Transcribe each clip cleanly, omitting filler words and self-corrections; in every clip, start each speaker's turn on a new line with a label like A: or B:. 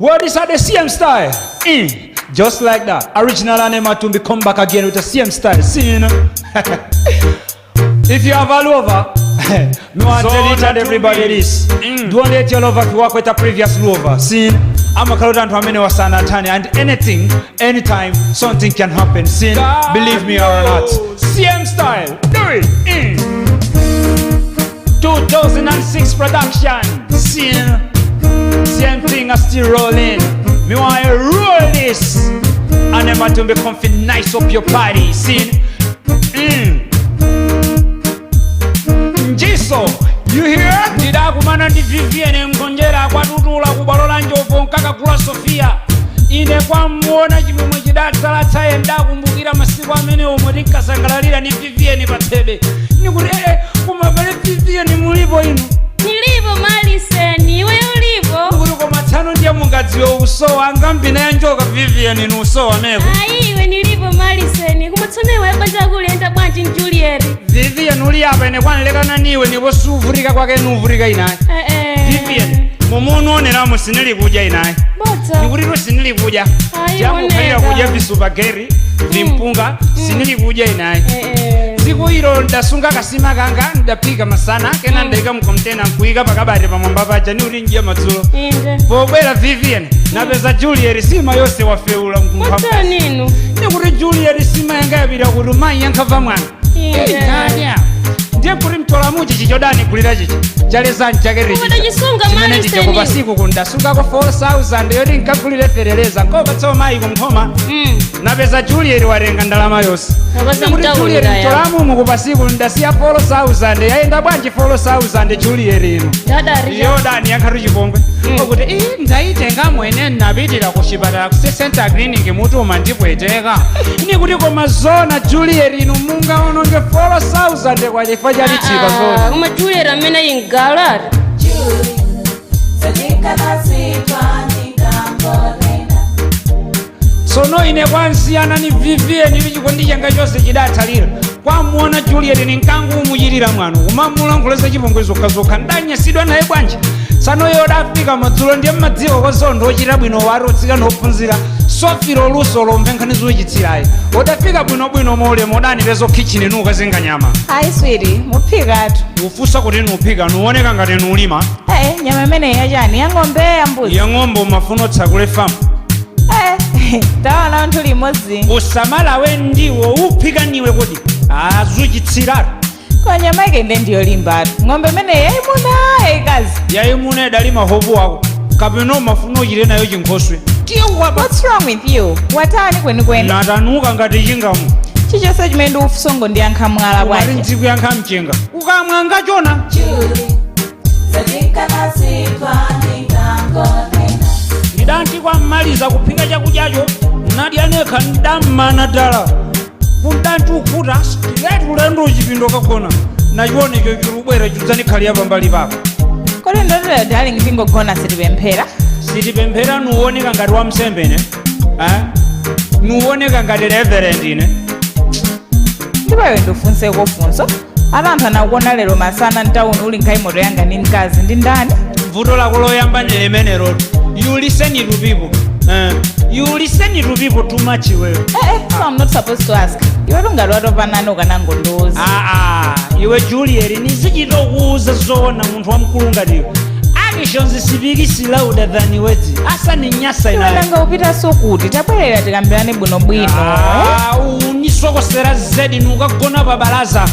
A: Well, this are the same style. Just like that. Original and Matumbi come back again with the same style. See, you know? If you have a lover, me want to tell each and everybody this. Don't let your lover work with a previous lover. See, I'm a Kaludan to Amene Wasanatani, and anything, anytime, something can happen. See, believe me or not. Same style. Do it. 2006 production. See, same thing, I still rolling. Me want to roll this, and then want to be comfy, nice up your party. See, Jiso, you hear? Ndida kumana ndi Vivienne mkonjera kwa tutula kubalola njovu nkaka kula Sofia. Ine kwa muona chimwe chidatsala tsaye ndakumbukira masiku amene omwe tinkasangalalira ni Vivienne patebe. Nikuti kumabale Vivienne mulipo inu.
B: Nilipo Maliseni, iwe ulipo?
A: Kuli koma tsano ndiye mungadziwe usowa angambina ya njoka Vivienne ni usowa mepo.
B: Iwe nilipo Maliseni, kumatsonewa banja kulenda bwanji Juliet.
A: Vivienne uli apa ine kwanilekana niwe nipo suvurika kwake nuvurika inaye. Vivienne, mumuonera musinili kuja inaye.
B: Bota.
A: Nikuliro sinili kuja. Jamu kaya kuja visupageri, vimpunga, sinili kuja inaye. Siku hilo ndasunga kasima kanga ndapika masana kena ndaika mkontena nkuika pakabari pamwamba paja ni ulingia madzulo. Pobwera Vivienne napeza Juliet sima yose wafeula nkumpapa.
B: Bota ninu.
A: Nikuti Juliet sima yanga yabira kuti mai yankava mwana. Kanya. Ndiye kuri mtola muchi chichodani kulira chichi. Chaleza nchakere chichi.
B: Kudajisunga Maliseni.
A: Chimene kupasiku kundasunga ko 4000 yoti nkakulire fereleza nkoba tso mai kumthoma. Napeza Juliet warenga ndalama yose. Nikuti Juliet mtolamu mukupasiku ndasiya 4000 yaenda bwanji 4000 Juliet ino. Yodani yankharu chipongwe. Okuti ndaitenga mwene nabitira kuchipatala ku center clinic mutuma ndipweteka. Nikuti koma zona Juliet ino munga ononge 4000 kwa chifa chali chipa zona.
B: Koma Juliet amene ingalari.
C: Julie, sadika nasitwa nikambolena.
A: Sono ine kwansiyana ni Vivienne vichikondi changa chose chidatsalira. Kwamuona Juliet ni nkangu umuyirira mwano. Umamulankhuleza chipongwezo kazoka ndanya sidwa naye bwanji. Sano yodafika madzulo ndiye madziwo kozondo ochita bwino warotsika nophunzira. Sofiro luso lomvenkhanizo wechitsirayi. Odafika bwino mole modani lezo kitchen nuka zenga nyama.
D: Hi sweetie, muphikatu.
A: Ufusa kuti nuphika nuoneka ngati nulima.
D: Nyama imene yachani yang'ombe yambuzi.
A: Yang'ombe mafuno tsakule famu.
D: Tawana nthu limodzi.
A: Usamala we ndiwo uphika niwe kuti azuchitsiratu.
D: Kwa nyama yake ndiyo limbatu. Ng'ombe imene yayimuna yayikazi.
A: Yayimuna idali mahovu wako. Kapeno mafuno chire nayo chinkhoswe.
D: What's wrong with you? Watani kwenikweni?
A: Natanuka ngati chingamu.
D: Chichonse chimene ufusongo ndiyankha mwala bwanji.
A: Umali ntsiku yankha mchenga. Ukamwanga chona.
C: Julie, sadika nasitwa nikambolena.
A: Ndidanti kwamaliza kuphika chakudyacho nadya nekha ndammana dala. Kundanti ukuta straight ulendo chipindo kakona. Nachionecho chirubwera chudzanikhalira pambali pako.
D: Kodi ndotera darling tingogona sitipemphera?
A: Sitipemphera nuoneka ngati wa msembene. Nuoneka ngati reverend ine.
D: Ndipo iwe ndifunse funso. Anthu anakuona lero masana ntawuni uli nkhaimoto yanga ni mkazi ndi ndani?
A: Vuto lako loyamba ndi limenelo. You listen to people. You listen to people too much well.
D: So I'm not supposed to ask. Iwe tungati watopanani ukanangondoza.
A: Iwe Juliet nizichitokuuza zona munthu wamkulu ngatiwe. Actions speak louder than words. Asa ni nyasa inayo.
D: Iwe nanga upita sokuti tabwerera tikambirane bwinobwino.
A: Unisokosera zedi nukagona pa balaza.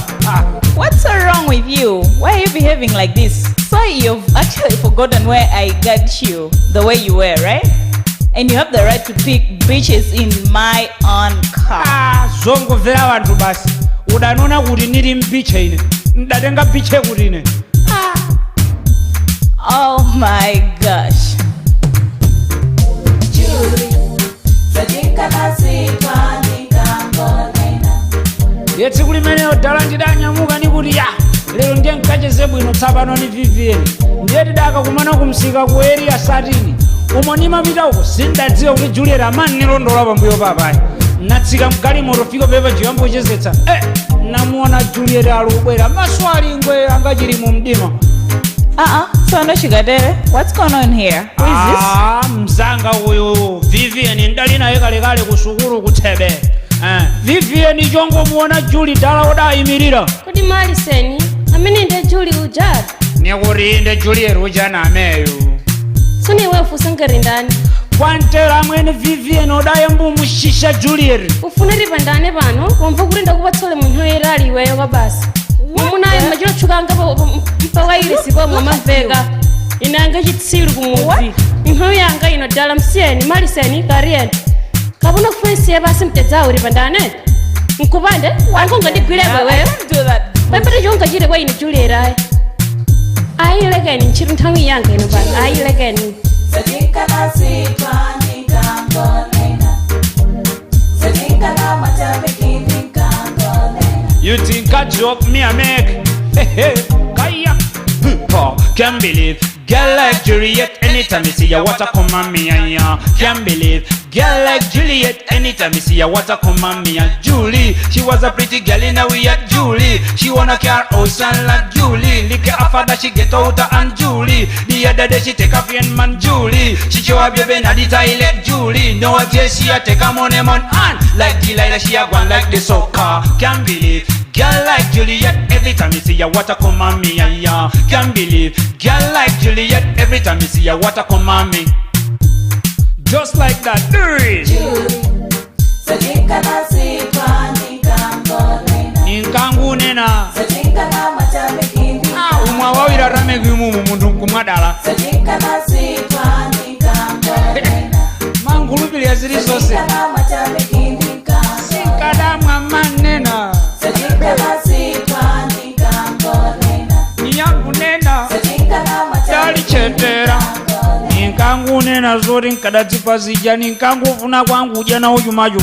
D: What's so wrong with you? Why are you behaving like this? So you've actually forgotten where I got you the way you were, right? And you have the right to pick bitches in my own car.
A: Zongo vera wantu basi. Udanona kuti nili mbiche ine. Ndatenga biche kuti ine.
D: Oh my gosh.
C: Julie, sadika nasitwa nikambolena.
A: Yetsi kuli meneo dala ndidanyamuka nikuti lero ndiye nkacheze bwino tsapano ni Vivienne. Ndiye tidaka kumana kumsika ku area satini. Umonima mita uko sindadziwa kuti Juliet amani nilondola pambuyo papayi. Natsika mkali moto fiko pepa jiyambo chezetsa. Namuona Juliet alubwera maswali ngwe angachiri mu mdima.
D: So no sugar daddy. What's going on here? Who is this?
A: Mzanga salale kusukulu kutebe. Vivian jongo muona Julie dala oda imirira.
B: Kodi Maliseni, amene ndi Julie ujad.
A: Nekuri inde Julie ruja na meyo.
B: Suni we ufusangere ndani.
A: Kwantera mwene Vivian oda yambu mushisha Julie.
B: Ufuniri bandane bano, wamva kurinda kubatsole muntu yerali weyo babasi. Mumuna ayo majiro chukanga mpawaire sibo mu mavega. Inanga chitsiru kumuzi. Inho yanga ino dala msieni Maliseni karien. Kabuna kufensi ya basi mtezao uri bandane. Nkubande, wangu ngandigwile wewe. Pembele jonga jire kwa ini Julie rai. Ayi legeni nchiru ntangi yanga ino bana. Ayi legeni.
C: Sadika na sitwani kangolena. Sadika na matabikini kangolena.
A: You think I joke me a make? Hey, kaya. Can't believe, girl like Juliet. Anytime you see ya, what a come on me, yeah. Can't believe, girl like Juliet. Anytime you see ya, what a come on me, yeah. Julie, she was a pretty girl in a way at Julie. She wanna car house and like Julie. Lick her after that she get out her and Julie. The other day she take a friend man Julie. She show her baby na the toilet Julie. Nowadays she a take a money man and like Delilah she a gone like the soccer. Can't believe. Girl like Juliet, every time you see ya, what a come on me, yeah. Can't believe, girl like Juliet, every time you see ya, what a come on me. Just like that,
C: Julie, sadika na sitwani kangolena.
A: Inkangu nena.
C: Sadika na matabikini kangolena.
A: Umwa wawira rame gumu mundu kumadala.
C: Sadika na sitwani kangolena.
A: Mangulubili ya ziri sose.
C: Sadika na matabikini kangolena.
A: Sinkada mama nena.
C: Sadika na sitwani kangolena.
A: Niyangu nena.
C: Sadika na
A: Dali chetera. Ninkangu nena zori nkada tipa zijani. Ninkangu funa kwangu jana uju maju.